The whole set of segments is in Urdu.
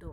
2।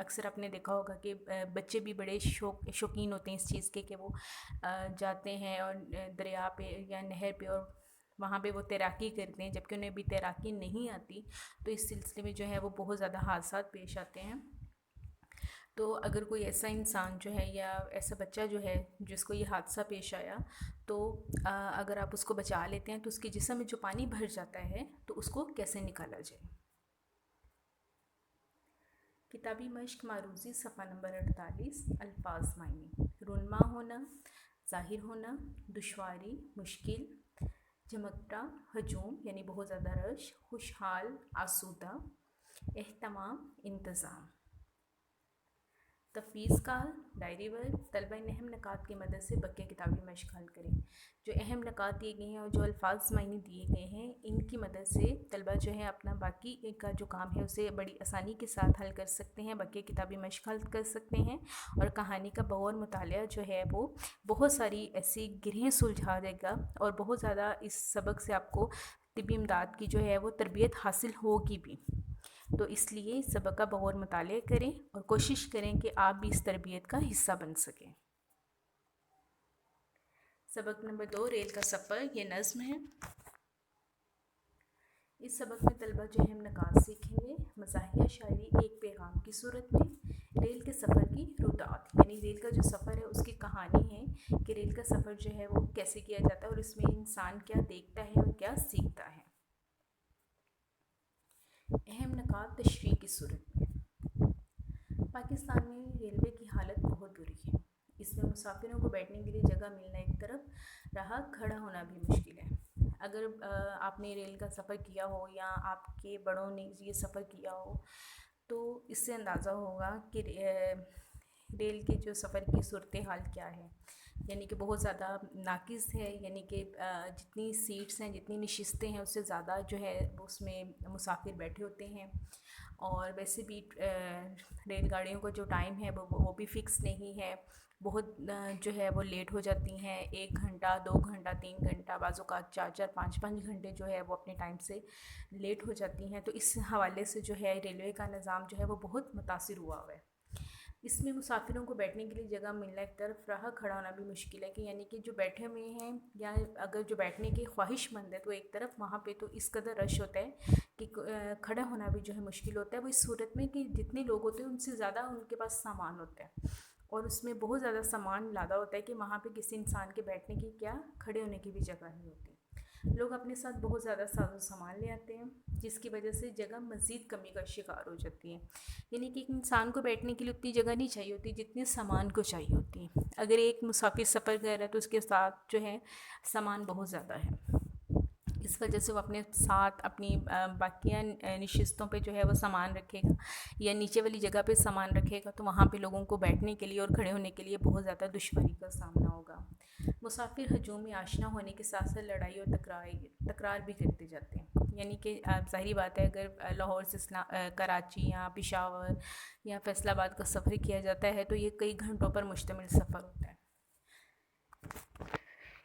اکثر آپ نے دیکھا ہوگا کہ بچے بھی بڑے شوقین ہوتے ہیں اس چیز کے کہ وہ جاتے ہیں اور دریا پہ یا نہر پہ اور وہاں پہ وہ تیراکی کرتے ہیں، جبکہ انہیں بھی تیراکی نہیں آتی. تو اس سلسلے میں جو ہے وہ بہت زیادہ حادثات پیش آتے ہیں. تو اگر کوئی ایسا انسان جو ہے یا ایسا بچہ جو ہے جس کو یہ حادثہ پیش آیا، تو اگر آپ اس کو بچا لیتے ہیں تو اس کے جسم میں جو پانی بھر جاتا ہے تو اس کو کیسے نکالا جائے. کتابی مشق معروضی صفحہ نمبر 48. الفاظ معنی: رونما ہونا، ظاہر ہونا، دشواری، مشکل، جھمکتا، ہجوم یعنی بہت زیادہ رش، خوشحال، آسودہ، اہتمام، انتظام. تفویض کال، ڈائری ورک. طلبہ ان اہم نکات کی مدد سے بقیہ کتابی مشق حل کریں. جو اہم نکات دیے گئے ہیں اور جو الفاظ معنی دیے گئے ہیں، ان کی مدد سے طلبہ جو ہے اپنا باقی کا جو کام ہے اسے بڑی آسانی کے ساتھ حل کر سکتے ہیں، بقیہ کتابی مشق حل کر سکتے ہیں. اور کہانی کا بغور مطالعہ جو ہے وہ بہت ساری ایسی گرہیں سلجھا دے گا، اور بہت زیادہ اس سبق سے آپ کو طبی امداد کی جو ہے وہ تربیت حاصل ہوگی بھی. تو اس لیے اس سبق کا بغور مطالعہ کریں اور کوشش کریں کہ آپ بھی اس تربیت کا حصہ بن سکیں. سبق نمبر 2، ریل کا سفر. یہ نظم ہے. اس سبق میں طلبہ جو اہم نکات سیکھیں گے: مزاحیہ شاعری ایک پیغام کی صورت میں، ریل کے سفر کی رودات یعنی ریل کا جو سفر ہے اس کی کہانی ہے کہ ریل کا سفر جو ہے وہ کیسے کیا جاتا ہے اور اس میں انسان کیا دیکھتا ہے اور کیا سیکھتا ہے. اہم نکات تشریح کی صورت میں. پاکستان میں ریلوے کی حالت بہت بری ہے. اس میں مسافروں کو بیٹھنے کے لیے جگہ ملنا ایک طرف رہا، کھڑا ہونا بھی مشکل ہے. اگر آپ نے ریل کا سفر کیا ہو یا آپ کے بڑوں نے یہ سفر کیا ہو تو اس سے اندازہ ہوگا کہ ریل کے جو سفر کی صورتحال کیا ہے. یعنی کہ بہت زیادہ ناقص ہے، یعنی کہ جتنی سیٹس ہیں، جتنی نشستیں ہیں اس سے زیادہ جو ہے اس میں مسافر بیٹھے ہوتے ہیں. اور ویسے بھی ریل گاڑیوں کا جو ٹائم ہے وہ بھی فکس نہیں ہے. بہت جو ہے وہ لیٹ ہو جاتی ہیں، 1 گھنٹہ 2 گھنٹہ 3 گھنٹہ، بعض اوقات 4 5 گھنٹے جو ہے وہ اپنے ٹائم سے لیٹ ہو جاتی ہیں. تو اس حوالے سے جو ہے ریلوے کا نظام جو ہے وہ بہت متاثر ہوا ہے. اس میں مسافروں کو بیٹھنے کے لیے جگہ ملنا ایک طرف رہا، کھڑا ہونا بھی مشکل ہے. کہ یعنی کہ جو بیٹھے ہوئے ہیں یا اگر جو بیٹھنے کے خواہش مند ہے تو ایک طرف وہاں پہ تو اس قدر رش ہوتا ہے کہ کھڑا ہونا بھی جو ہے مشکل ہوتا ہے. وہ اس صورت میں کہ جتنے لوگ ہوتے ہیں ان سے زیادہ ان کے پاس سامان ہوتا ہے، اور اس میں بہت زیادہ سامان لادا ہوتا ہے کہ وہاں پہ کسی انسان کے بیٹھنے کی کیا کھڑے ہونے کی بھی جگہ نہیں ہوتی. لوگ اپنے ساتھ بہت زیادہ ساز و سامان لے آتے ہیں، جس کی وجہ سے جگہ مزید کمی کا شکار ہو جاتی ہے. یعنی کہ ایک انسان کو بیٹھنے کے لیے اتنی جگہ نہیں چاہیے ہوتی جتنی سامان کو چاہیے ہوتی ہے. اگر ایک مسافر سفر کر رہا ہے تو اس کے ساتھ جو ہے سامان بہت زیادہ ہے. اس وجہ سے وہ اپنے ساتھ اپنی باقیہ نشستوں پہ جو ہے وہ سامان رکھے گا یا نیچے والی جگہ پہ سامان رکھے گا، تو وہاں پہ لوگوں کو بیٹھنے کے لیے اور کھڑے ہونے کے لیے بہت زیادہ دشواری کا سامنا ہوگا. مسافر ہجوم میں آشنا ہونے کے ساتھ ساتھ لڑائی اور تکرار بھی کرتے جاتے ہیں. یعنی کہ ظاہری بات ہے، اگر لاہور سے کراچی یا پشاور یا فیصل آباد کا سفر کیا جاتا ہے تو یہ کئی گھنٹوں پر مشتمل سفر ہوتا ہے.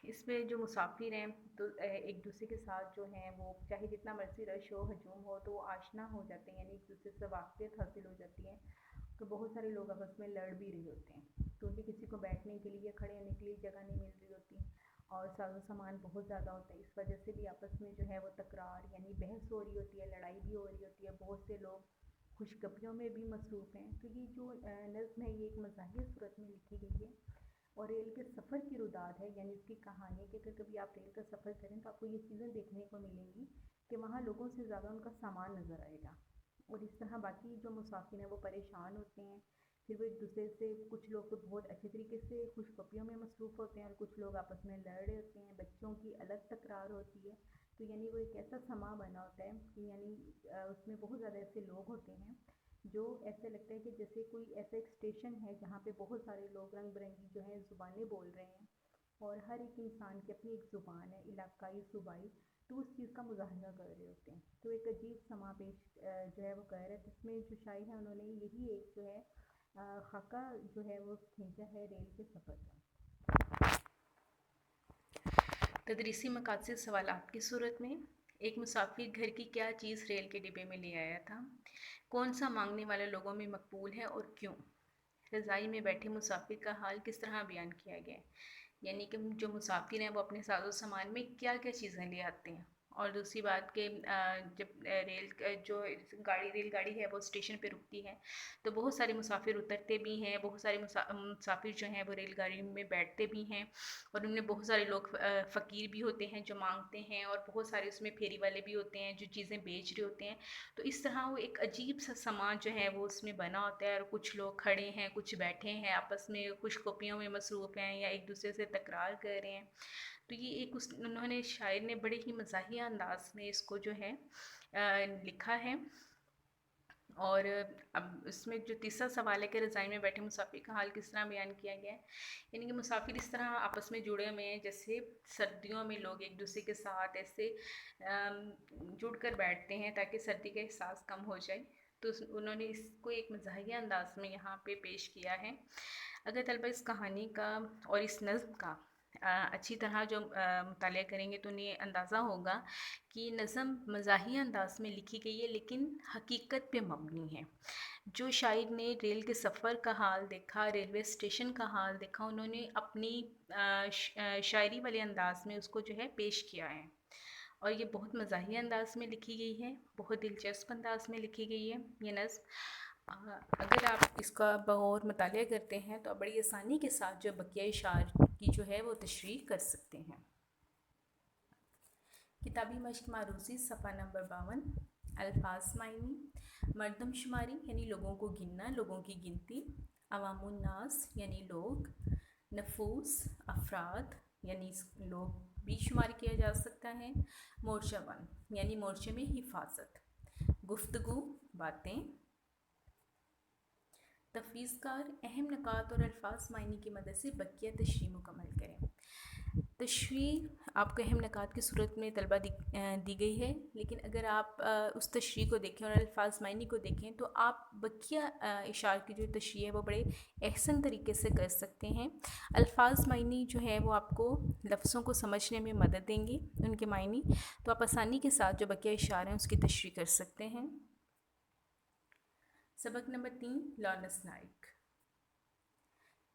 اس میں جو مسافر ہیں تو ایک دوسرے کے ساتھ جو ہیں وہ چاہے جتنا مرضی رش ہو، ہجوم ہو، تو وہ آشنا ہو جاتے ہیں، یعنی ایک دوسرے سے واقفیت حاصل ہو جاتی ہے. تو بہت سارے لوگ آپس میں لڑ بھی رہے ہوتے ہیں کیونکہ کسی کو بیٹھنے کے لیے کھڑے ہونے کے لیے جگہ نہیں مل رہی ہوتی، اور ساز و سامان بہت زیادہ ہوتا ہے. اس وجہ سے بھی آپس میں جو ہے وہ تکرار یعنی بحث ہو رہی ہوتی ہے، لڑائی بھی ہو رہی ہوتی ہے. بہت سے لوگ خوشگپیوں میں بھی مصروف ہیں. تو یہ جو نظم ہے یہ ایک مزاحیہ صورت میں لکھی گئی ہے، اور ریل کے سفر کی روداد ہے. یعنی اس کی کہانی کہ اگر کبھی آپ ریل کا سفر کریں تو آپ کو یہ چیزیں دیکھنے کو ملیں گی کہ وہاں لوگوں سے زیادہ ان کا سامان نظر آئے گا، اور اس طرح باقی جو مسافر ہیں وہ پریشان ہوتے ہیں. پھر وہ ایک دوسرے سے، کچھ لوگ تو بہت اچھے طریقے سے خوشگپیوں میں مصروف ہوتے ہیں اور کچھ لوگ آپس میں لڑ رہے ہوتے ہیں. بچوں کی الگ تکرار ہوتی ہے. تو یعنی وہ ایک ایسا سما بنا ہوتا ہے کہ یعنی اس میں بہت زیادہ ایسے لوگ ہوتے ہیں جو ایسے لگتا ہے کہ جیسے کوئی ایسا ایک اسٹیشن ہے جہاں پہ بہت سارے لوگ رنگ برنگی جو ہے زبانیں بول رہے ہیں، اور ہر ایک انسان کی اپنی ایک زبان ہے، علاقائی صوبائی. تو اس چیز کا مظاہرہ کر رہے ہوتے ہیں. تو ایک عجیب سما پیش جو ہے وہ کر رہے ہیں، جس میں جو شاعر ہیں انہوں نے یہی ایک جو ہے خاکہ جو ہے وہ کھینچا ہے ریل کے سفر کا. تدریسی مقاصد سوالات کی صورت میں. ایک مسافر گھر کی کیا چیز ریل کے ڈبے میں لے آیا تھا؟ کون سا مانگنے والے لوگوں میں مقبول ہے اور کیوں؟ رضائی میں بیٹھے مسافر کا حال کس طرح بیان کیا گیا ہے؟ یعنی کہ جو مسافر ہیں وہ اپنے ساز و سامان میں کیا کیا چیزیں لے آتے ہیں. اور دوسری بات کہ جب ریل گاڑی ہے وہ اسٹیشن پہ رکتی ہے تو بہت سارے مسافر اترتے بھی ہیں، بہت سارے مسافر جو ہیں وہ ریل گاڑی میں بیٹھتے بھی ہیں، اور ان میں بہت سارے لوگ فقیر بھی ہوتے ہیں جو مانگتے ہیں، اور بہت سارے اس میں پھیری والے بھی ہوتے ہیں جو چیزیں بیچ رہے ہوتے ہیں. تو اس طرح وہ ایک عجیب سا سامان جو ہے وہ اس میں بنا ہوتا ہے، اور کچھ لوگ کھڑے ہیں، کچھ بیٹھے ہیں، آپس میں خوش گپیوں میں مصروف ہیں یا ایک دوسرے سے تکرار کر رہے ہیں. تو یہ ایک انہوں نے شاعر نے بڑے ہی مزاحیہ انداز میں اس کو جو ہے لکھا ہے. اور اب اس میں جو تیسرا سوال ہے کہ رضائی میں بیٹھے مسافر کا حال کس طرح بیان کیا گیا ہے، یعنی کہ مسافر اس طرح آپس میں جڑے ہوئے ہیں جیسے سردیوں میں لوگ ایک دوسرے کے ساتھ ایسے جڑ کر بیٹھتے ہیں تاکہ سردی کا احساس کم ہو جائے. تو انہوں نے اس کو ایک مزاحیہ انداز میں یہاں پہ پیش کیا ہے. اگر طلبہ اس کہانی کا اور اس نظم کا اچھی طرح جو مطالعہ کریں گے تو انہیں اندازہ ہوگا کہ نظم مزاحیہ انداز میں لکھی گئی ہے لیکن حقیقت پہ مبنی ہے. جو شاعر نے ریل کے سفر کا حال دیکھا، ریلوے اسٹیشن کا حال دیکھا، انہوں نے اپنی شاعری والے انداز میں اس کو جو ہے پیش کیا ہے. اور یہ بہت مزاحیہ انداز میں لکھی گئی ہے، بہت دلچسپ انداز میں لکھی گئی ہے یہ نظم. اگر آپ اس کا بغور مطالعہ کرتے ہیں تو آپ بڑی آسانی کے ساتھ جو بقیہ اشعار کی جو ہے وہ تشریح کر سکتے ہیں. کتابی مشق معروضی صفحہ نمبر 52. الفاظ معنی: مردم شماری یعنی لوگوں کو گننا، لوگوں کی گنتی. عوام الناس یعنی لوگ. نفوس افراد یعنی لوگ بھی شمار کیا جا سکتا ہے. مورچہ بند یعنی مورچے میں حفاظت. گفتگو باتیں. تفویض کار: اہم نکات اور الفاظ معنی کی مدد سے بقیہ تشریح مکمل کریں. تشریح آپ کو اہم نکات کی صورت میں طلبہ دی گئی ہے، لیکن اگر آپ اس تشریح کو دیکھیں اور الفاظ معنی کو دیکھیں تو آپ بقیہ اشعار کی جو تشریح ہے وہ بڑے احسن طریقے سے کر سکتے ہیں. الفاظ معنی جو ہے وہ آپ کو لفظوں کو سمجھنے میں مدد دیں گے، ان کے معنی، تو آپ آسانی کے ساتھ جو بقیہ اشعار ہیں اس کی تشریح کر سکتے ہیں. سبق نمبر 3 لارنس نائک.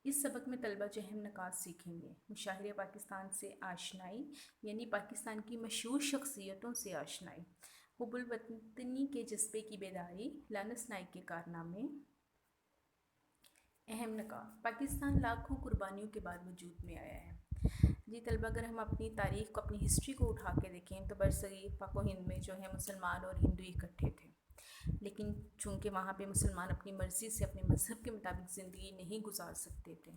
اس سبق میں طلبہ جو اہم نکات سیکھیں گے: مشاہیر پاکستان سے آشنائی یعنی پاکستان کی مشہور شخصیتوں سے آشنائی. حب الوطنی کے جذبے کی بیداری. لارنس نائک کے کارنامے. اہم نکات: پاکستان لاکھوں قربانیوں کے بعد وجود میں آیا ہے. جی طلبہ، اگر ہم اپنی تاریخ کو، اپنی ہسٹری کو اٹھا کے دیکھیں تو برصغیر پاک و ہند میں جو ہے مسلمان اور ہندو اکٹھے تھے، لیکن چونکہ وہاں پہ مسلمان اپنی مرضی سے اپنے مذہب کے مطابق زندگی نہیں گزار سکتے تھے،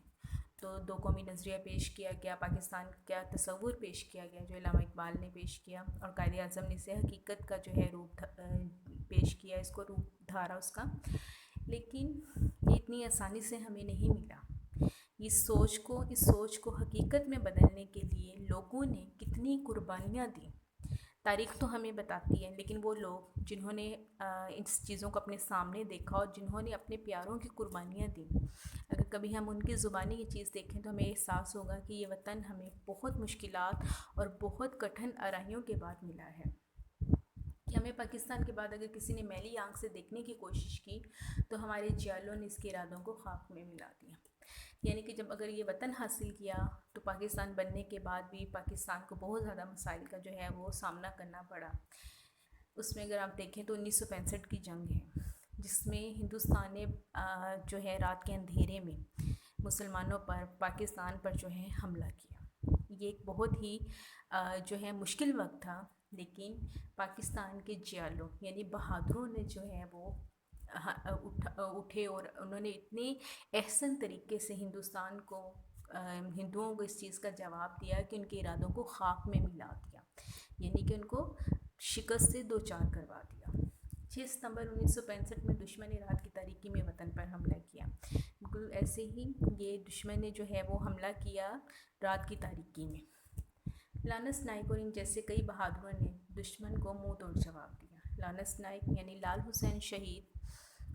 تو دو قومی نظریہ پیش کیا گیا، پاکستان کا تصور پیش کیا گیا جو علامہ اقبال نے پیش کیا، اور قائد اعظم نے اسے حقیقت کا جو ہے روپ پیش کیا، اس کو روپ دھارا اس کا. لیکن یہ اتنی آسانی سے ہمیں نہیں ملا. اس سوچ کو حقیقت میں بدلنے کے لیے لوگوں نے کتنی قربانیاں دیں. تاریخ تو ہمیں بتاتی ہے، لیکن وہ لوگ جنہوں نے ان چیزوں کو اپنے سامنے دیکھا اور جنہوں نے اپنے پیاروں کی قربانیاں دیں، اگر کبھی ہم ان کی زبانی یہ چیز دیکھیں تو ہمیں احساس ہوگا کہ یہ وطن ہمیں بہت مشکلات اور بہت کٹھن آرائیوں کے بعد ملا ہے. کہ ہمیں پاکستان کے بعد اگر کسی نے میلی آنکھ سے دیکھنے کی کوشش کی تو ہمارے جیالوں نے اس کے ارادوں کو خاک میں ملا دیا. یعنی کہ جب اگر یہ وطن حاصل کیا تو پاکستان بننے کے بعد بھی پاکستان کو بہت زیادہ مسائل کا جو ہے وہ سامنا کرنا پڑا. اس میں اگر آپ دیکھیں تو 1965 کی جنگ ہے جس میں ہندوستان نے جو ہے رات کے اندھیرے میں مسلمانوں پر، پاکستان پر جو ہے حملہ کیا. یہ ایک بہت ہی جو ہے مشکل وقت تھا، لیکن پاکستان کے جیالوں یعنی بہادروں نے جو ہے وہ اٹھے اور انہوں نے اتنے احسن طریقے سے ہندوستان کو، ہندوؤں کو اس چیز کا جواب دیا کہ ان کے ارادوں کو خاک میں ملا دیا، یعنی کہ ان کو شکست سے دوچار کروا دیا. 6 ستمبر 1965 میں دشمن نے رات کی تاریکی میں وطن پر حملہ کیا. بالکل ایسے ہی یہ دشمن نے جو ہے وہ حملہ کیا رات کی تاریکی میں. لارنس نائک اور ان جیسے کئی بہادروں نے دشمن کو منہ توڑ جواب دیا. لارنس نائک یعنی لال حسین شہید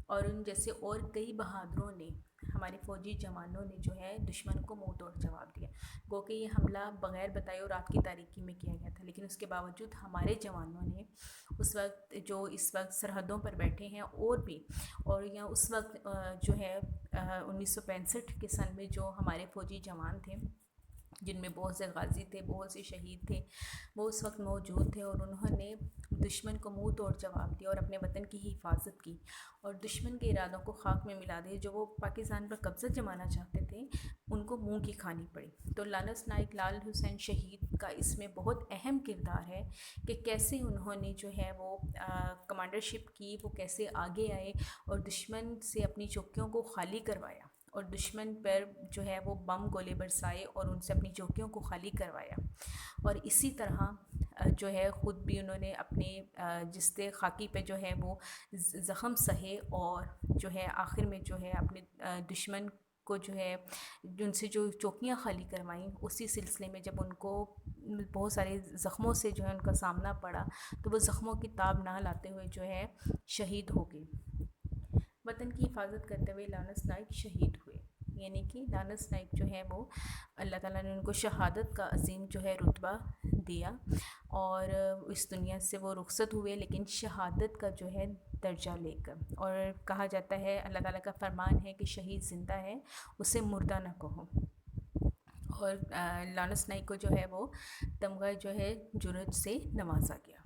اور ان جیسے اور کئی بہادروں نے ہمارے فوجی جوانوں نے جو ہے دشمن کو منہ توڑ جواب دیا. گو کہ یہ حملہ بغیر بتائے اور رات کی تاریکی میں کیا گیا تھا، لیکن اس کے باوجود ہمارے جوانوں نے اس وقت سرحدوں پر بیٹھے ہیں اور بھی، اور یہاں اس وقت جو ہے 1965 کے سن میں جو ہمارے فوجی جوان تھے، جن میں بہت سے غازی تھے، بہت سے شہید تھے، وہ اس وقت موجود تھے، اور انہوں نے دشمن کو منہ توڑ جواب دیا اور اپنے وطن کی حفاظت کی اور دشمن کے ارادوں کو خاک میں ملا دیا. جو وہ پاکستان پر قبضہ جمانا چاہتے تھے ان کو منہ کی کھانی پڑی. تو لانس نائک لال حسین شہید کا اس میں بہت اہم کردار ہے کہ کیسے انہوں نے جو ہے وہ کمانڈرشپ کی، وہ کیسے آگے آئے اور دشمن سے اپنی چوکیوں کو خالی کروایا اور دشمن پر جو ہے وہ بم گولے برسائے اور ان سے اپنی چوکیوں کو خالی کروایا. اور اسی طرح جو ہے خود بھی انہوں نے اپنے جستے خاکی پہ جو ہے وہ زخم سہے اور جو ہے آخر میں جو ہے اپنے دشمن کو جو ہے جن سے جو چوکیاں خالی کروائیں، اسی سلسلے میں جب ان کو بہت سارے زخموں سے جو ہے ان کا سامنا پڑا تو وہ زخموں کی تاب نہ لاتے ہوئے جو ہے شہید ہو گئے. وطن کی حفاظت کرتے ہوئے لانس نائک شہید ہوئے، یعنی کہ لانس نائک جو ہے وہ اللہ تعالیٰ نے ان کو شہادت کا عظیم جو ہے رتبہ دیا اور اس دنیا سے وہ رخصت ہوئے، لیکن شہادت کا جو ہے درجہ لے کر. اور کہا جاتا ہے، اللہ تعالیٰ کا فرمان ہے کہ شہید زندہ ہے اسے مردہ نہ کہو. اور لانس نائک کو جو ہے وہ تمغہ جو ہے جرات سے نوازا گیا.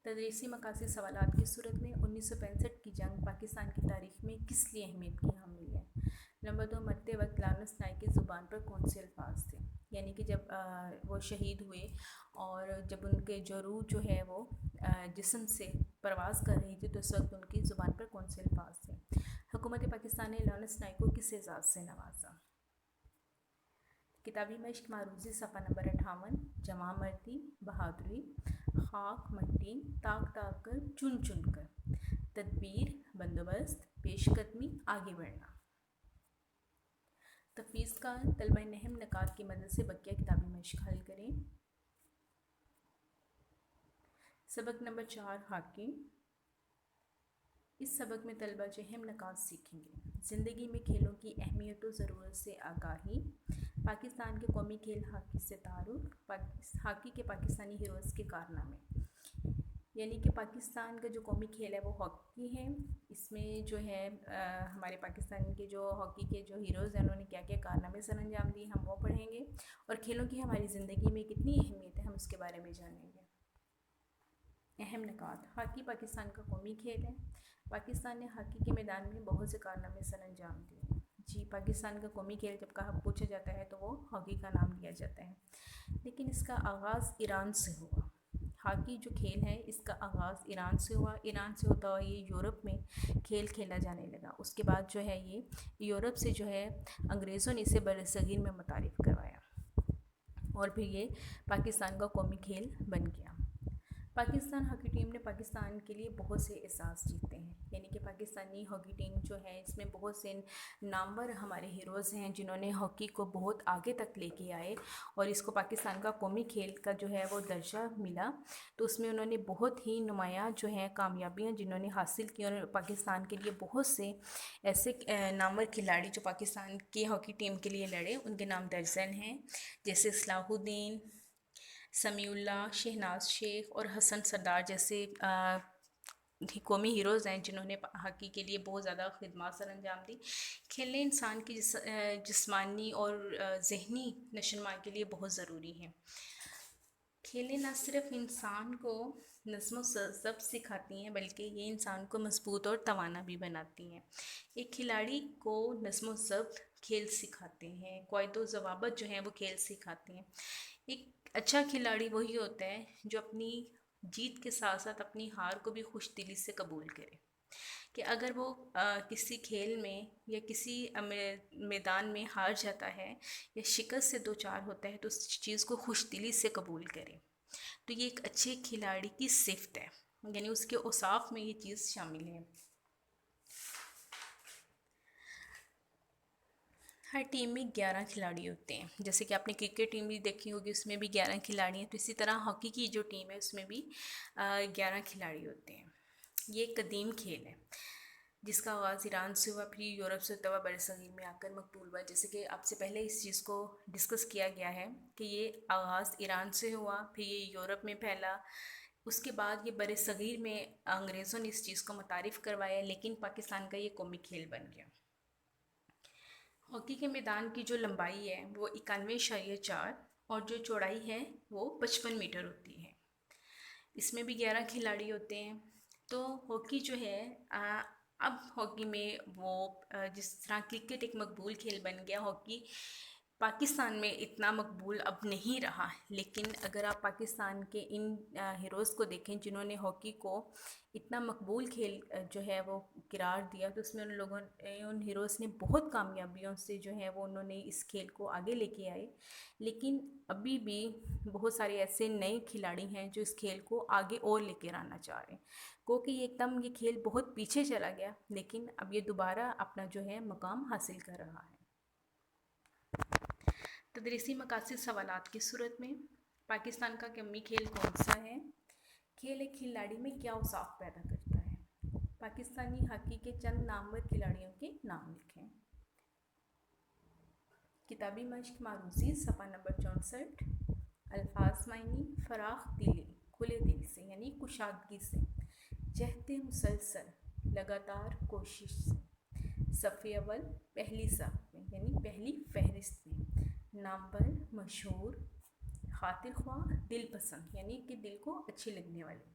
تدریسی مقاصد سوالات کی صورت میں 1965 کی جنگ پاکستان کی تاریخ میں کس لیے اہمیت کی حامل ہے؟ نمبر 2، مرتے وقت لانس نائک کی زبان پر کون سے الفاظ تھے؟ یعنی کہ جب وہ شہید ہوئے اور جب ان کے جو روح جو ہے وہ جسم سے پرواز کر رہی تھی تو اس وقت ان کی زبان پر کون سے الفاظ تھے؟ حکومت پاکستان نے لانس نائک کو کس اعزاز سے نوازا؟ کتابی مشق معروضی صفحہ نمبر 58. جمع مردی، بہادری، خاک مٹی، تاک تاک کر، چن چن کر، تدبیر، بندوبست، پیش قدمی، آگے بڑھنا. تفویض کا طلبہ نہم نکات کی مدد سے بقیہ کتابی مشق حل کریں. سبق نمبر 4 ہاکی. اس سبق میں طلبہ جو اہم نکات سیکھیں گے: زندگی میں کھیلوں کی اہمیت و ضرورت سے آگاہی، پاکستان کے قومی کھیل ہاکی سے تعارف، ہاکی کے پاکستانی ہیروز کے کارنامے. یعنی کہ پاکستان کا جو قومی کھیل ہے وہ ہاکی ہے. اس میں جو ہے ہمارے پاکستان کے جو ہاکی کے جو ہیروز ہیں انہوں نے کیا کیا کارنامے سر انجام دیے ہم وہ پڑھیں گے، اور کھیلوں کی ہماری زندگی میں کتنی اہمیت ہے ہم اس کے بارے میں جانیں گے. اہم نکات: ہاکی پاکستان کا قومی کھیل ہے. پاکستان نے ہاکی کے میدان میں بہت سے کارنامے سر انجام دیے. جی، پاکستان کا قومی کھیل جب کہا پوچھا جاتا ہے تو وہ ہاکی کا نام لیا جاتا ہے، لیکن اس کا آغاز ایران سے ہوا. ہاکی جو کھیل ہے اس کا آغاز ایران سے ہوا. ایران سے ہوتا ہوا یہ یورپ میں کھیل کھیلا جانے لگا. اس کے بعد جو ہے یہ یورپ سے جو ہے انگریزوں نے اسے برصغیر میں متعارف کروایا اور پھر یہ پاکستان کا قومی کھیل بن گیا. پاکستان ہاکی ٹیم نے پاکستان کے لیے بہت سے اعزاز جیتے ہیں. یعنی کہ پاکستانی ہاکی ٹیم جو ہے اس میں بہت سے نامور ہمارے ہیروز ہیں جنہوں نے ہاکی کو بہت آگے تک لے کے آئے اور اس کو پاکستان کا قومی کھیل کا جو ہے وہ درجہ ملا. تو اس میں انہوں نے بہت ہی نمایاں جو ہیں کامیابیاں جنہوں نے حاصل کی، اور پاکستان کے لیے بہت سے ایسے نامور کھلاڑی جو پاکستان کی ہاکی ٹیم کے لیے لڑے ان کے نام درج ذیل ہیں، جیسے اصلاح الدین، سمیع اللہ، شہناز شیخ اور حسن سردار جیسے قومی ہیروز ہیں جنہوں نے ہاکی کے لیے بہت زیادہ خدمات سر انجام دی. کھیلنے انسان کی جسمانی اور ذہنی نشوونما کے لیے بہت ضروری ہیں. کھیلیں نہ صرف انسان کو نظم و ضبط سکھاتی ہیں بلکہ یہ انسان کو مضبوط اور توانا بھی بناتی ہیں. ایک کھلاڑی کو نظم و ضبط کھیل سکھاتے ہیں، قواعد و ضوابط جو ہیں وہ کھیل سکھاتے ہیں. ایک اچھا کھلاڑی وہی ہوتا ہے جو اپنی جیت کے ساتھ ساتھ اپنی ہار کو بھی خوش دلی سے قبول کرے، کہ اگر وہ کسی کھیل میں یا کسی میدان میں ہار جاتا ہے یا شکست سے دوچار ہوتا ہے تو اس چیز کو خوش دلی سے قبول کرے. تو یہ ایک اچھے کھلاڑی کی صفت ہے، یعنی اس کے اوصاف میں یہ چیز شامل ہے. ہر ٹیم میں 11 کھلاڑی ہوتے ہیں، جیسے کہ آپ نے کرکٹ ٹیم بھی دیکھی ہوگی اس میں بھی 11 کھلاڑی ہیں، تو اسی طرح ہاکی کی جو ٹیم ہے اس میں بھی 11 کھلاڑی ہوتے ہیں. یہ ایک قدیم کھیل ہے. جس کا آغاز ایران سے ہوا، پھر یورپ سے ہوتا ہوا بر صغیر میں آ کر مقبول ہوا. جیسے کہ آپ سے پہلے اس چیز کو ڈسکس کیا گیا ہے کہ یہ آغاز ایران سے ہوا، پھر یہ یورپ میں پھیلا، اس کے بعد یہ بر صغیر میں انگریزوں نے اس چیز کو متعارف کروایا، لیکن پاکستان کا یہ قومی کھیل بن گیا. ہاکی کے میدان کی جو لمبائی ہے وہ 91.4 اور جو چوڑائی ہے وہ 55 میٹر ہوتی ہے. اس میں بھی 11 کھلاڑی ہوتے ہیں. تو ہاکی جو ہے اب ہاکی میں وہ جس طرح کرکٹ ایک مقبول کھیل بن گیا، ہاکی پاکستان میں اتنا مقبول اب نہیں رہا. لیکن اگر آپ پاکستان کے ان ہیروز کو دیکھیں جنہوں نے ہاکی کو اتنا مقبول کھیل جو ہے وہ قرار دیا، تو اس میں ان ہیروز نے بہت کامیابیوں سے جو ہے وہ انہوں نے اس کھیل کو آگے لے کے آئے. لیکن ابھی بھی بہت سارے ایسے نئے کھلاڑی ہیں جو اس کھیل کو آگے اور لے کر آنا چاہ رہے ہیں، کیونکہ یہ کھیل بہت پیچھے چلا گیا، لیکن اب یہ دوبارہ اپنا جو ہے مقام حاصل کر رہا ہے. تدریسی مقاصد سوالات کی صورت میں پاکستان کا قومی کھیل کون سا ہے؟ کھیل ایک کھلاڑی میں کیا اوصاف پیدا کرتا ہے؟ پاکستانی ہاکی کے چند نامور کھلاڑیوں کے نام لکھیں. کتابی مشق معروضی صفحہ نمبر 64. الفاظ معنی: فراخ دلی، کھلے دل سے یعنی کشادگی سے. جہد مسلسل، لگاتار کوشش سے. صف اول، پہلی صف میں یعنی پہلی فہرست میں. نامور، مشہور. خاطر خواہ، دل پسند یعنی کہ دل کو اچھی لگنے والی.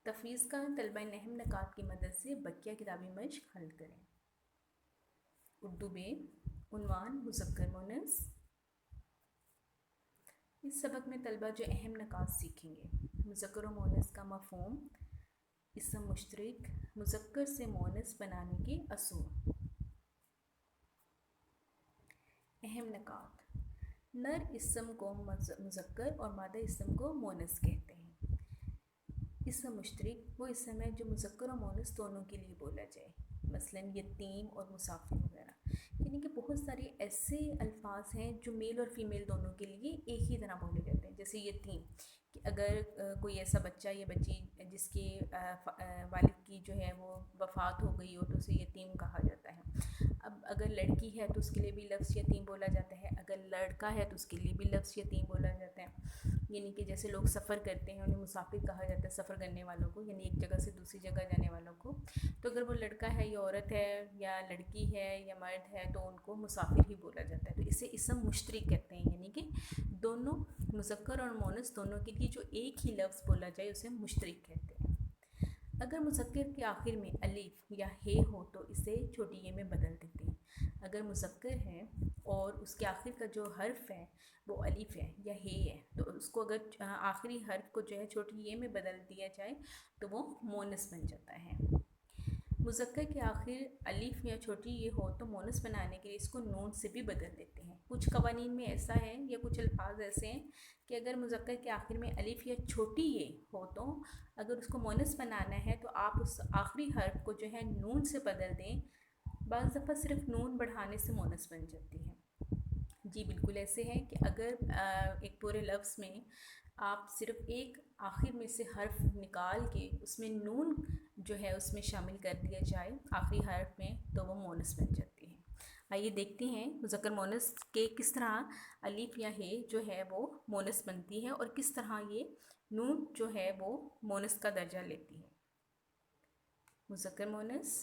تفویض کا طلبہ اہم نکات کی مدد سے بقیہ کتابی مشق حل کریں. اردو میں عنوان مذکر مؤنث. اس سبق میں طلبہ جو اہم نکات سیکھیں گے: مذکر و مؤنث کا مفہوم، اسم مشترک، مذکر سے مؤنث بنانے کے اصول. اہم نکات: نر اسم کو مذکر اور مادہ اسم کو مؤنث کہتے ہیں. اسم مشترک وہ اسم ہے جو مذکر و مؤنث دونوں کے لیے بولا جائے، مثلا یتیم اور مسافر وغیرہ. یعنی کہ بہت سارے ایسے الفاظ ہیں جو میل اور فیمیل دونوں کے لیے ایک ہی طرح بولے جاتے ہیں. جیسے یتیم، کہ اگر کوئی ایسا بچہ یا بچی جس کے والد کی جو ہے وہ وفات ہو گئی ہو تو اسے یتیم کہا جاتا ہے. اب اگر لڑکی ہے تو اس کے لیے بھی لفظ یتیم بولا جاتا ہے، اگر لڑکا ہے تو اس کے لیے بھی لفظ یتیم بولا جاتا ہے. یعنی کہ جیسے لوگ سفر کرتے ہیں انہیں مسافر کہا جاتا ہے، سفر کرنے والوں کو، یعنی ایک جگہ سے دوسری جگہ جانے والوں کو. تو اگر وہ لڑکا ہے یا عورت ہے یا لڑکی ہے یا مرد ہے تو ان کو مسافر ہی بولا جاتا ہے. تو اسے اسم مشترک کہتے ہیں، یعنی کہ دونوں مذکر اور مؤنث دونوں کے لیے جو ایک ہی لفظ بولا جائے اسے مشترک کہتے ہیں. اگر مذکر کے آخر میں الف یا ہے ہو تو اسے چھوٹی یہ میں بدل دیتے ہیں. اگر مذکر ہے اور اس کے آخر کا جو حرف ہے وہ الف ہے یا ہے تو اس کو اگر آخری حرف کو جو ہے چھوٹی یہ میں بدل دیا جائے تو وہ مؤنث بن جاتا ہے. مذکر کے آخر الف یا چھوٹی یہ ہو تو مؤنث بنانے کے لیے اس کو نون سے بھی بدل دیتے ہیں. کچھ قوانین میں ایسا ہے یا کچھ الفاظ ایسے ہیں کہ اگر مذکر کے آخر میں الف یا چھوٹی یہ ہو تو اگر اس کو مؤنث بنانا ہے تو آپ اس آخری حرف کو جو ہے نون سے بدل دیں. بعض دفعہ صرف نون بڑھانے سے مؤنث بن جاتی ہے. جی بالکل ایسے ہے کہ اگر ایک پورے لفظ میں آپ صرف ایک آخر میں سے حرف نکال کے اس میں نون جو ہے اس میں شامل کر دیا جائے آخری حرف میں تو وہ مؤنث بن جاتی ہے. آئیے دیکھتے ہیں مذکر مؤنث کے کس طرح الف یا ہے جو ہے وہ مؤنث بنتی ہے اور کس طرح یہ نون جو ہے وہ مؤنث کا درجہ لیتی ہے. مذکر مؤنث: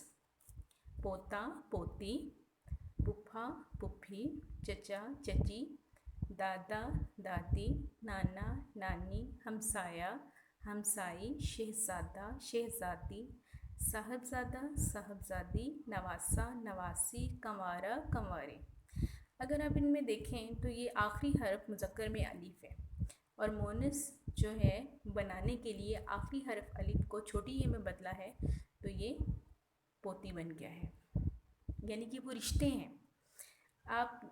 پوتا پوتی، پھپھا پھپھی، چچا چچی، دادا دادی، نانا نانی، ہمسایا ہمسائی، شہزادہ شہزادی، صاحبزادہ صاحبزادی، نواسہ نواسی، کنوارا کنواری. اگر آپ ان میں دیکھیں تو یہ آخری حرف مذکر میں الف ہے اور مؤنث جو ہے بنانے کے لیے آخری حرف الف کو چھوٹی یہ میں بدلا ہے تو یہ پوتی بن گیا ہے. یعنی کہ وہ رشتے ہیں. آپ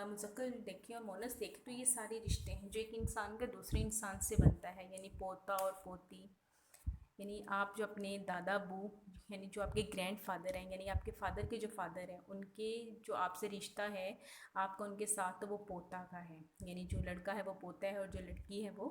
مذکر دیکھیں اور مؤنث دیکھیں تو یہ سارے رشتے ہیں جو ایک انسان کا دوسرے انسان سے بنتا ہے. یعنی پوتا اور پوتی، یعنی آپ جو اپنے دادا ابو یعنی جو آپ کے گرینڈ فادر ہیں یعنی آپ کے فادر کے جو فادر ہیں ان کے جو آپ سے رشتہ ہے آپ کا ان کے ساتھ تو وہ پوتا کا ہے. یعنی جو لڑکا ہے وہ پوتا ہے اور جو لڑکی ہے وہ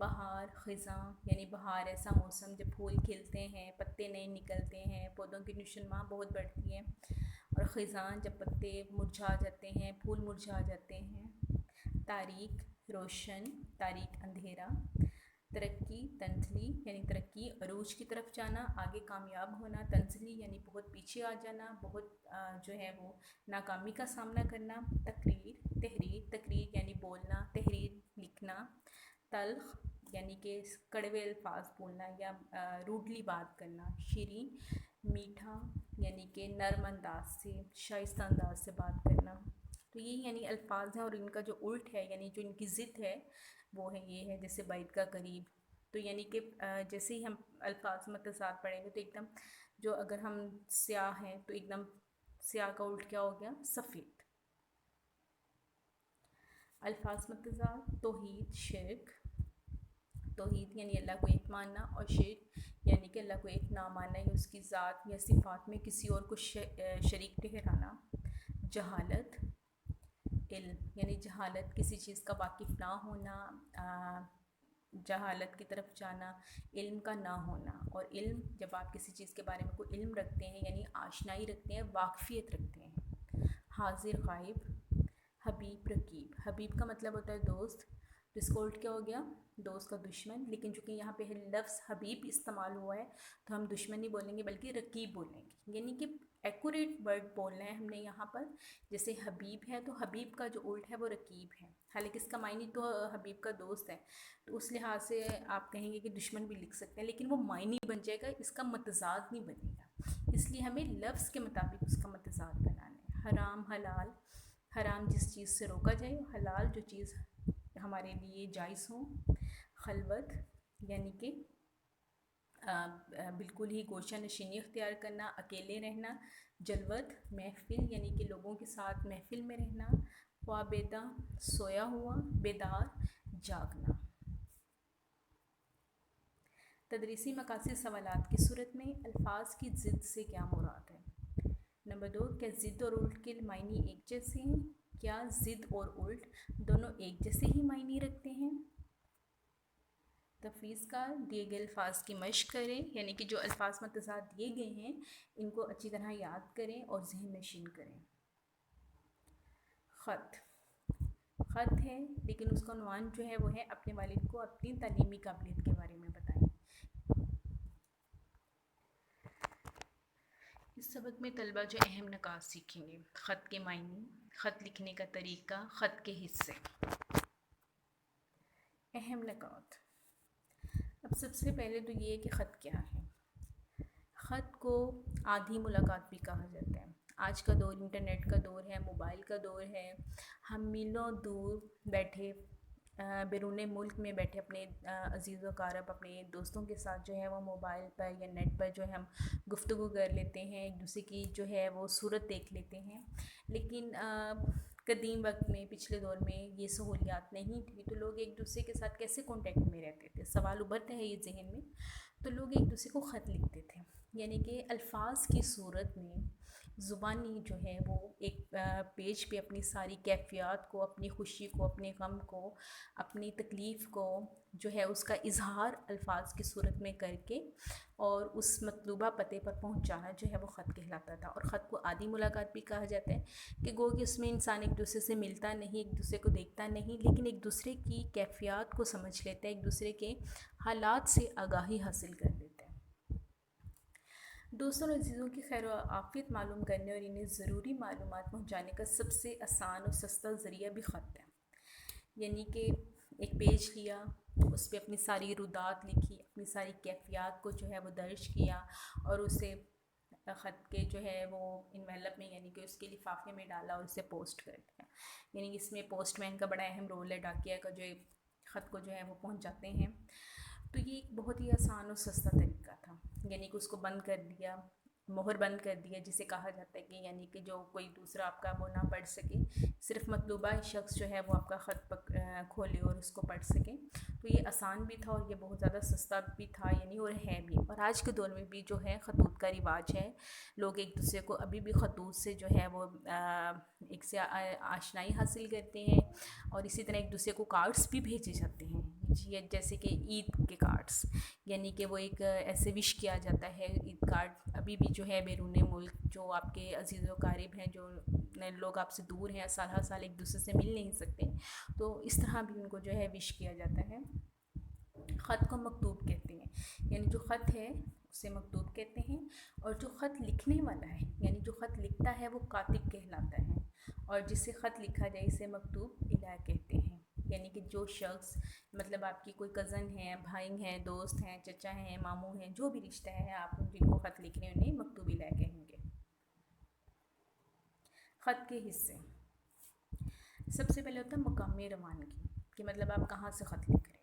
بہار، خزاں یعنی بہار ایسا موسم جب پھول کھلتے ہیں، پتے نئے نکلتے ہیں، پودوں کی نشوونما بہت بڑھتی ہے. اور خزاں جب پتے مرجھا جاتے ہیں، پھول مرجھا جاتے ہیں. تاریک، روشن، تاریک اندھیرا. ترقی، تنزلی یعنی ترقی عروج کی طرف جانا، آگے کامیاب ہونا. تنزلی یعنی بہت پیچھے آ جانا، بہت جو ہے وہ ناکامی کا سامنا کرنا. تقریر، تحریر، تقریر یعنی بولنا، تحریر لکھنا. تلخ یعنی کہ کڑوے الفاظ بولنا یا روڈلی بات کرنا. شیریں، میٹھا یعنی کہ نرم انداز سے، شائستہ انداز سے بات کرنا. تو یہ یعنی الفاظ ہیں، اور ان کا جو الٹ ہے یعنی جو ان کی ضد ہے وہ ہے یہ ہے جیسے بعید کا قریب. تو یعنی کہ جیسے ہی ہم الفاظ متضاد پڑھیں گے تو ایک دم جو اگر ہم سیاہ ہیں تو ایک دم سیاہ کا الٹ کیا ہو گیا؟ سفید. الفاظ متضاد: توحید، شرک. توحید یعنی اللہ کو ایک ماننا، اور شرک یعنی کہ اللہ کو ایک نہ ماننا یا اس کی ذات یا صفات میں کسی اور کو شریک ٹھہرانا. جہالت، علم یعنی جہالت کسی چیز کا واقف نہ ہونا، جہالت کی طرف جانا، علم کا نہ ہونا. اور علم جب آپ کسی چیز کے بارے میں کوئی علم رکھتے ہیں یعنی آشنائی رکھتے ہیں، واقفیت رکھتے ہیں. حاضر، غائب. حبیب، رقیب. حبیب کا مطلب ہوتا ہے دوست، جس کو الٹ کیا ہو گیا؟ دوست کا دشمن. لیکن چونکہ یہاں پہ لفظ حبیب استعمال ہوا ہے تو ہم دشمن نہیں بولیں گے بلکہ رقیب بولیں گے، یعنی کہ ایکوریٹ ورڈ بولنا ہے ہم نے یہاں پر. جیسے حبیب ہے تو حبیب کا جو الٹ ہے وہ رقیب ہے، حالانکہ اس کا معنی تو حبیب کا دوست ہے، تو اس لحاظ سے آپ کہیں گے کہ دشمن بھی لکھ سکتے ہیں، لیکن وہ معنی بن جائے گا، اس کا متضاد نہیں بنے گا. اس لیے ہمیں لفظ کے مطابق اس کا متضاد بنانا ہے. حرام، حلال. حرام جس چیز سے روکا جائے، حلال جو چیز ہمارے لیے جائز ہو. خلوت یعنی کہ بالکل ہی گوشہ نشینی اختیار کرنا، اکیلے رہنا. جلوت، محفل یعنی کہ لوگوں کے ساتھ محفل میں رہنا. خوابیدہ، سویا ہوا. بیدار، جاگنا. تدریسی مقاصد سوالات کی صورت میں الفاظ کی ضد سے کیا مراد ہے؟ نمبر 2، کیا ضد اور الٹ کے معنی ایک جیسے ہیں؟ کیا ضد اور الٹ دونوں ایک جیسے ہی معنی رکھتے ہیں؟ تفویض کا دیے گئے الفاظ کی مشق کریں، یعنی کہ جو الفاظ متضاد دیے گئے ہیں ان کو اچھی طرح یاد کریں اور ذہن نشین کریں. خط. خط ہے لیکن اس کا عنوان جو ہے وہ ہے اپنے والد کو اپنی تعلیمی قابلیت کے بارے میں بتائیں. اس سبق میں طلبہ جو اہم نکات سیکھیں گے: خط کے معنی، خط لکھنے کا طریقہ، خط کے حصے. اہم نکات. اب سب سے پہلے تو یہ ہے کہ خط کیا ہے. خط کو آدھی ملاقات بھی کہا جاتا ہے. آج کا دور انٹرنیٹ کا دور ہے، موبائل کا دور ہے. ہم میلوں دور بیٹھے، بیرون ملک میں بیٹھے اپنے عزیز و اقارب، اپنے دوستوں کے ساتھ جو ہے وہ موبائل پر یا نیٹ پر جو ہے ہم گفتگو کر لیتے ہیں، ایک دوسرے کی جو ہے وہ صورت دیکھ لیتے ہیں. لیکن قدیم وقت میں، پچھلے دور میں یہ سہولیات نہیں تھی تو لوگ ایک دوسرے کے ساتھ کیسے کانٹیکٹ میں رہتے تھے؟ سوال ابھرتے ہیں یہ ذہن میں. تو لوگ ایک دوسرے کو خط لکھتے تھے، یعنی کہ الفاظ کی صورت میں زبانی جو ہے وہ ایک پیج پہ اپنی ساری کیفیات کو، اپنی خوشی کو، اپنے غم کو، اپنی تکلیف کو جو ہے اس کا اظہار الفاظ کی صورت میں کر کے اور اس مطلوبہ پتے پر پہنچانا جو ہے وہ خط کہلاتا تھا. اور خط کو آدھی ملاقات بھی کہا جاتا ہے کہ گو کہ اس میں انسان ایک دوسرے سے ملتا نہیں، ایک دوسرے کو دیکھتا نہیں، لیکن ایک دوسرے کی کیفیات کو سمجھ لیتا ہے، ایک دوسرے کے حالات سے آگاہی حاصل کر لیتا ہے. دوستوں اور عزیزوں کی خیر و عافیت معلوم کرنے اور انہیں ضروری معلومات پہنچانے کا سب سے آسان اور سستا ذریعہ بھی خط ہے. یعنی کہ ایک پیج لیا، اس پہ اپنی ساری رودات لکھی، اپنی ساری کیفیات کو جو ہے وہ درج کیا اور اسے خط کے جو ہے وہ انویلپ میں یعنی کہ اس کے لفافے میں ڈالا اور اسے پوسٹ کر دیا. یعنی اس میں پوسٹ مین کا بڑا اہم رول ہے، ڈاکیہ کا جو خط کو جو ہے وہ پہنچاتے ہیں. تو یہ ایک بہت ہی آسان اور سستا طریقہ تھا، یعنی کہ اس کو بند کر دیا، مہر بند کر دیا، جسے کہا جاتا ہے کہ یعنی کہ جو کوئی دوسرا آپ کا وہ نہ پڑھ سکے، صرف مطلوبہ شخص جو ہے وہ آپ کا خط کھولے اور اس کو پڑھ سکیں. تو یہ آسان بھی تھا اور یہ بہت زیادہ سستا بھی تھا، یعنی اور ہے بھی. اور آج کے دور میں بھی جو ہے خطوط کا رواج ہے، لوگ ایک دوسرے کو ابھی بھی خطوط سے جو ہے وہ ایک سے آشنائی حاصل کرتے ہیں، اور اسی طرح ایک دوسرے کو کارڈز بھی بھیجے جاتے ہیں. جی جیسے کہ عید کے کارڈس، یعنی کہ وہ ایک ایسے وش کیا جاتا ہے عید کارڈ ابھی بھی جو ہے بیرون ملک جو آپ کے عزیز و قارب ہیں، جو لوگ آپ سے دور ہیں، سال ہر سال ایک دوسرے سے مل نہیں سکتے، تو اس طرح بھی ان کو جو ہے وش کیا جاتا ہے۔ خط کو مکتوب کہتے ہیں، یعنی جو خط ہے اسے مکتوب کہتے ہیں، اور جو خط لکھنے والا ہے یعنی جو خط لکھتا ہے وہ کاتب کہلاتا ہے، اور جسے خط لکھا جائے اسے مکتوب الہ کہتے ہیں۔ یعنی کہ جو شخص مطلب آپ کی کوئی کزن ہیں، بھائی ہیں، دوست ہیں، چچا ہیں، ماموں ہیں، جو بھی رشتہ ہے آپ جن کو خط لکھ رہے ہیں انہیں مکتوب الہ کہیں گے۔ خط کے حصے، سب سے پہلے ہوتا ہے مقام روانگی، کہ مطلب آپ کہاں سے خط لکھ رہے ہیں۔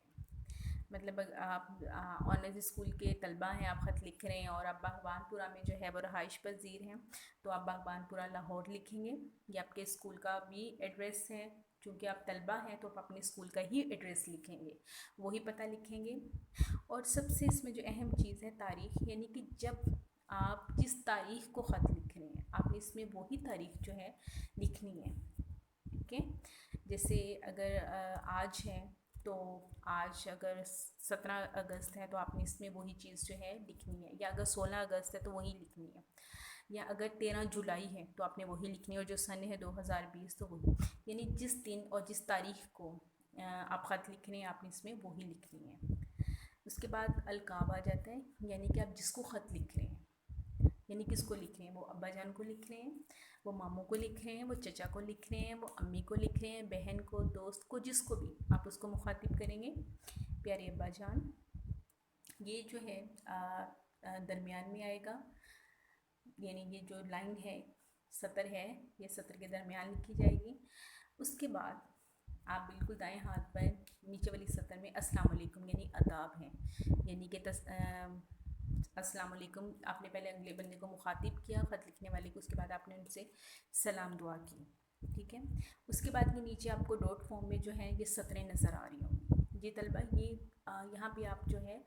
مطلب آپ آنرز اسکول کے طلبہ ہیں، آپ خط لکھ رہے ہیں اور آپ باغبان پورہ میں جو ہے وہ رہائش پذیر ہیں، تو آپ باغبان پورہ لاہور لکھیں گے۔ یہ آپ کے اسکول کا بھی ایڈریس ہے، چونکہ آپ طلبہ ہیں تو آپ اپنے اسکول کا ہی ایڈریس لکھیں گے، وہی پتہ لکھیں گے۔ اور سب سے اس میں جو اہم چیز ہے تاریخ، یعنی کہ جب آپ جس تاریخ کو خط لکھ رہے ہیں آپ نے اس میں وہی تاریخ جو ہے لکھنی ہے، ٹھیک ہے۔ جیسے اگر آج ہے تو آج اگر 17 اگست ہے تو آپ نے اس میں وہی چیز جو ہے لکھنی ہے، یا اگر 16 اگست ہے تو وہی لکھنی ہے، یا اگر 13 جولائی ہے تو آپ نے وہی لکھنی ہے، اور جو سن ہے 2020 تو وہی، یعنی جس دن اور جس تاریخ کو آپ خط لکھ رہے ہیں آپ نے اس میں وہی لکھنی ہے۔ اس کے بعد القاب آ جاتا ہے، یعنی کہ آپ جس کو خط لکھ رہے ہیں، یعنی کس کو لکھ رہے ہیں، وہ ابا جان کو لکھ رہے ہیں، وہ ماموں کو لکھ رہے ہیں، وہ چچا کو لکھ رہے ہیں، وہ امی کو لکھ رہے ہیں، بہن کو، دوست کو، جس کو بھی آپ اس کو مخاطب کریں گے پیارے ابا جان۔ یہ جو ہے درمیان میں آئے گا، یعنی یہ جو لائن ہے سطر ہے یہ سطر کے درمیان لکھی جائے گی۔ اس کے بعد آپ بالکل دائیں ہاتھ پر نیچے والی سطر میں السلام علیکم یعنی آداب ہیں، یعنی کہ السلام علیکم آپ نے پہلے اگلے بندے کو مخاطب کیا خط لکھنے والے کو، اس کے بعد آپ نے ان سے سلام دعا کی، ٹھیک ہے۔ اس کے بعد یہ نیچے آپ کو ڈاٹ فارم میں جو ہے یہ سطریں نظر آ رہی ہوں یہ طلبہ، یہ یہاں پہ آپ جو ہے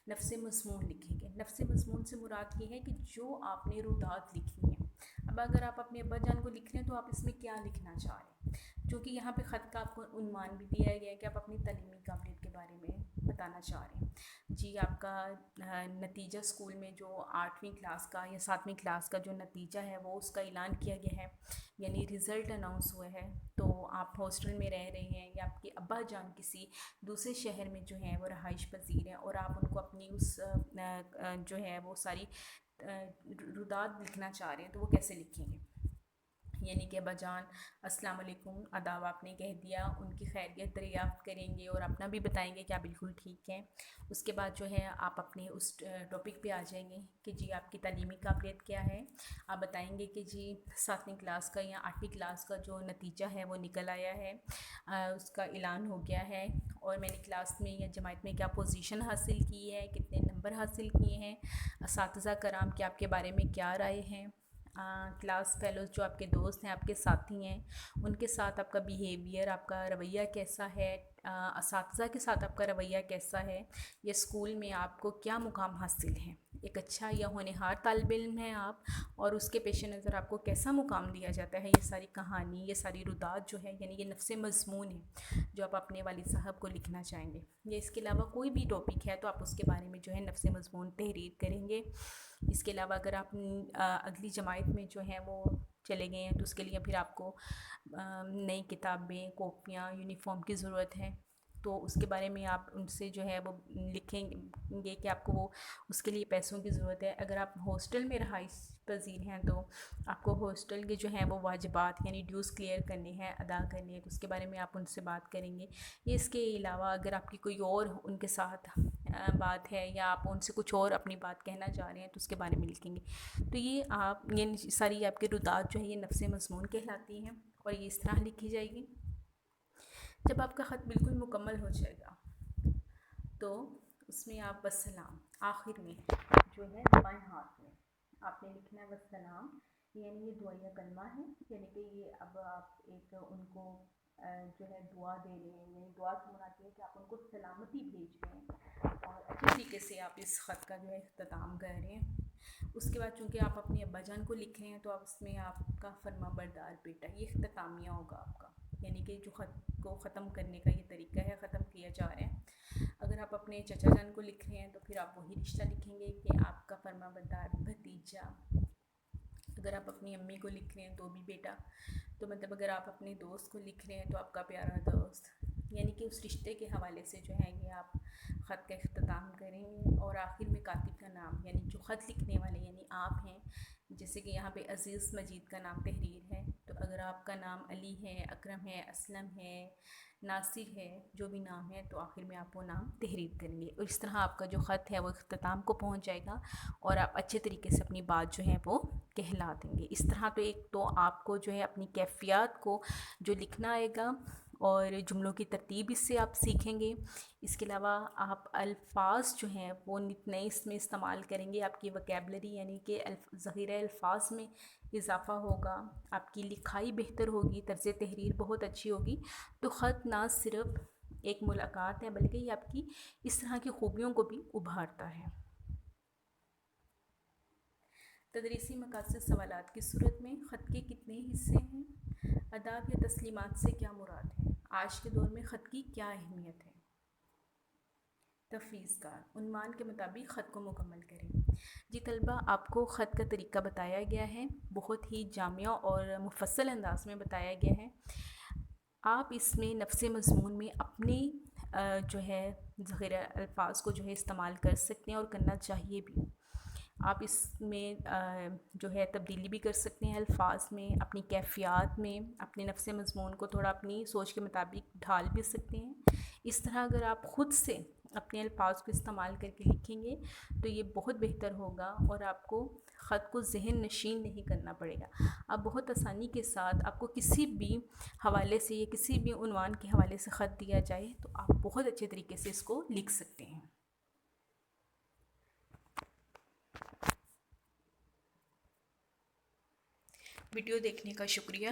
نفس مضمون لکھیں گے۔ نفس مضمون سے مراد یہ ہے کہ جو آپ نے رودات لکھنی ہے۔ اب اگر آپ اپنے ابا جان کو لکھ رہے ہیں تو آپ اس میں کیا لکھنا چاہ رہے ہیں، چونکہ یہاں پہ خط کا آپ کو عنوان بھی دیا گیا ہے کہ آپ اپنی تعلیمی قابلیت کے بارے میں بتانا چاہ رہے ہیں۔ جی آپ کا نتیجہ اسکول میں جو 8ویں کلاس کا یا 7ویں کلاس کا جو نتیجہ ہے وہ اس کا اعلان کیا گیا ہے، یعنی رزلٹ اناؤنس ہوا ہے، تو آپ ہاسٹل میں رہ رہے ہیں یا آپ کے ابا جان کسی دوسرے شہر میں جو ہیں وہ رہائش پذیر ہیں، اور آپ ان کو اپنی اس جو ہے وہ ساری رودات لکھنا چاہ رہے ہیں، تو وہ کیسے لکھیں گے، یعنی کہ ابا جان السلام علیکم آداب آپ نے کہہ دیا، ان کی خیریت دریافت کریں گے اور اپنا بھی بتائیں گے کہ آپ بالکل ٹھیک ہیں۔ اس کے بعد جو ہے آپ اپنے اس ٹاپک پہ آ جائیں گے کہ جی آپ کی تعلیمی قابلیت کیا ہے، آپ بتائیں گے کہ جی 7ویں کلاس کا یا 8ویں کلاس کا جو نتیجہ ہے وہ نکل آیا ہے، اس کا اعلان ہو گیا ہے، اور میں نے کلاس میں یا جماعت میں کیا پوزیشن حاصل کی ہے، کتنے نمبر حاصل کیے ہیں، اساتذہ کرام کے آپ کے بارے میں کیا رائے ہیں، کلاس فیلوز جو آپ کے دوست ہیں، آپ کے ساتھی ہیں، ان کے ساتھ آپ کا بیہیویئر، آپ کا رویہ کیسا ہے، اساتذہ کے ساتھ آپ کا رویہ کیسا ہے، یا اسکول میں آپ کو کیا مقام حاصل ہے، ایک اچھا یا ہونہار طالب علم ہیں آپ، اور اس کے پیش نظر آپ کو کیسا مقام دیا جاتا ہے، یہ ساری کہانی، یہ ساری رودات جو ہے، یعنی یہ نفس مضمون ہے جو آپ اپنے والد صاحب کو لکھنا چاہیں گے۔ یا اس کے علاوہ کوئی بھی ٹاپک ہے تو آپ اس کے بارے میں جو ہے نفس مضمون تحریر کریں گے۔ اس کے علاوہ اگر آپ اگلی جماعت میں جو ہیں وہ چلے گئے ہیں تو اس کے لیے پھر آپ کو نئی کتابیں، کاپیاں، یونیفارم کی ضرورت ہے، تو اس کے بارے میں آپ ان سے جو ہے وہ لکھیں گے کہ آپ کو وہ اس کے لیے پیسوں کی ضرورت ہے۔ اگر آپ ہاسٹل میں رہائش پذیر ہیں تو آپ کو ہاسٹل کے جو ہیں وہ واجبات یعنی ڈیوز کلیئر کرنے ہیں، ادا کرنے ہیں، تو اس کے بارے میں آپ ان سے بات کریں گے۔ اس کے علاوہ اگر آپ کی کوئی اور ان کے ساتھ بات ہے یا آپ ان سے کچھ اور اپنی بات کہنا چاہ رہے ہیں تو اس کے بارے میں لکھیں گے۔ تو یہ ساری آپ کے رودات جو ہے یہ نفس مضمون کہلاتی ہیں، اور یہ اس طرح لکھی جائے گی۔ جب آپ کا خط بالکل مکمل ہو جائے گا تو اس میں آپ والسلام آخر میں جو ہے بائیں ہاتھ میں آپ نے لکھنا ہے والسلام، یعنی یہ دعائیہ کلمہ ہے، یعنی کہ یہ اب آپ ایک ان کو جو ہے دعا دے رہے ہیں، یعنی دعا سے مراد ہے کہ آپ ان کو سلامتی بھیج رہے ہیں، اور اچھی طریقے سے آپ اس خط کا جو ہے اختتام کر رہے ہیں۔ اس کے بعد چونکہ آپ اپنے ابا جان کو لکھ رہے ہیں تو آپ اس میں آپ کا فرما بردار بیٹا یہ اختتامیہ ہوگا آپ کا، یعنی کہ جو خط کو ختم کرنے کا یہ طریقہ ہے، ختم کیا جا رہا ہے۔ اگر آپ اپنے چچا جان کو لکھ رہے ہیں تو پھر آپ وہی رشتہ لکھیں گے کہ آپ کا فرما بردار بھتیجا. اگر آپ اپنی امی کو لکھ رہے ہیں تو بھی بیٹا. تو مطلب اگر آپ اپنے دوست کو لکھ رہے ہیں تو آپ کا پیارا دوست. یعنی کہ اس رشتے کے حوالے سے جو ہے یہ آپ خط کا اختتام کریں. اور آخر میں کاتب کا نام، یعنی جو خط لکھنے والے یعنی آپ ہیں. جیسے کہ یہاں پہ عزیز مجید کا نام تحریر ہے، تو اگر آپ کا نام علی ہے، اکرم ہے، اسلم ہے، ناصر ہے، جو بھی نام ہے، تو آخر میں آپ وہ نام تحریر کریں گے. اور اس طرح آپ کا جو خط ہے وہ اختتام کو پہنچ جائے گا اور آپ اچھے طریقے سے اپنی بات جو ہے وہ کہلا دیں گے. اس طرح تو ایک تو آپ کو جو ہے اپنی کیفیات کو جو لکھنا آئے گا اور جملوں کی ترتیب اس سے آپ سیکھیں گے. اس کے علاوہ آپ الفاظ جو ہیں وہ نئے اس میں استعمال کریں گے. آپ کی وکیبلری یعنی کہ ذخیرہ الفاظ میں اضافہ ہوگا. آپ کی لکھائی بہتر ہوگی، طرز تحریر بہت اچھی ہوگی. تو خط نہ صرف ایک ملاقات ہے بلکہ یہ آپ کی اس طرح کی خوبیوں کو بھی ابھارتا ہے. تدریسی مقاصد سوالات کی صورت میں خط کے کتنے حصے ہیں؟ آداب یا تسلیمات سے کیا مراد ہے؟ آج کے دور میں خط کی کیا اہمیت ہے؟ تفویض کار عنوان کے مطابق خط کو مکمل کریں. جی طلبہ، آپ کو خط کا طریقہ بتایا گیا ہے، بہت ہی جامع اور مفصل انداز میں بتایا گیا ہے. آپ اس میں نفس مضمون میں اپنی جو ہے ذخیرہ الفاظ کو جو ہے استعمال کر سکتے ہیں اور کرنا چاہیے بھی. آپ اس میں جو ہے تبدیلی بھی کر سکتے ہیں الفاظ میں، اپنی کیفیات میں، اپنے نفس مضمون کو تھوڑا اپنی سوچ کے مطابق ڈھال بھی سکتے ہیں. اس طرح اگر آپ خود سے اپنے الفاظ کو استعمال کر کے لکھیں گے تو یہ بہت بہتر ہوگا اور آپ کو خط کو ذہن نشین نہیں کرنا پڑے گا. آپ بہت آسانی کے ساتھ، آپ کو کسی بھی حوالے سے یا کسی بھی عنوان کے حوالے سے خط دیا جائے تو آپ بہت اچھے طریقے سے اس کو لکھ سکتے ہیں. ویڈیو دیکھنے کا شکریہ.